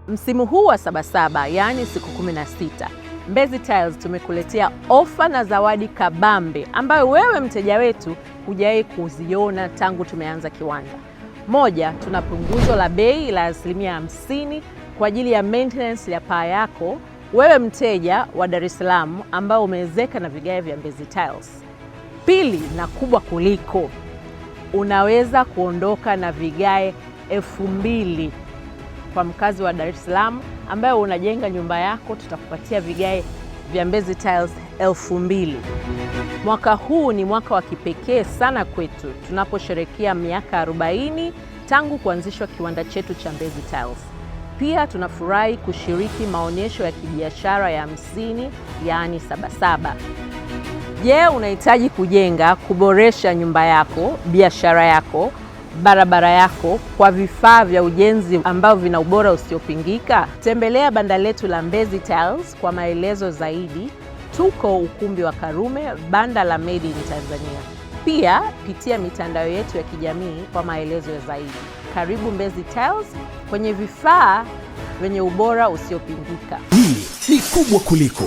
Msimu huu wa Sabasaba, yaani siku 16, Mbezi Tiles tumekuletea ofa na zawadi kabambe ambayo wewe mteja wetu hujawahi kuziona tangu tumeanza kiwanda. Moja, tuna punguzo la bei la 50% kwa ajili ya maintenance ya paa yako wewe mteja wa Dar es Salaam ambao umeezeka na vigae vya Mbezi Tiles. Pili, na kubwa kuliko, unaweza kuondoka na vigae 2000 kwa mkazi wa Dar es Salaam ambayo unajenga nyumba yako, tutakupatia vigae vya Mbezi Tiles 2000. Mwaka huu ni mwaka wa kipekee sana kwetu tunaposherehekea miaka 40 tangu kuanzishwa kiwanda chetu cha Mbezi Tiles. Pia tunafurahi kushiriki maonyesho ya kibiashara ya 50, yaani Sabasaba. Je, unahitaji kujenga, kuboresha nyumba yako, biashara yako, barabara yako kwa vifaa vya ujenzi ambavyo vina ubora usiopingika? Tembelea banda letu la Mbezi Tiles kwa maelezo zaidi. Tuko ukumbi wa Karume, banda la Made in Tanzania. Pia pitia mitandao yetu ya kijamii kwa maelezo zaidi. Karibu Mbezi Tiles kwenye vifaa vyenye ubora usiopingika. Hii ni kubwa kuliko.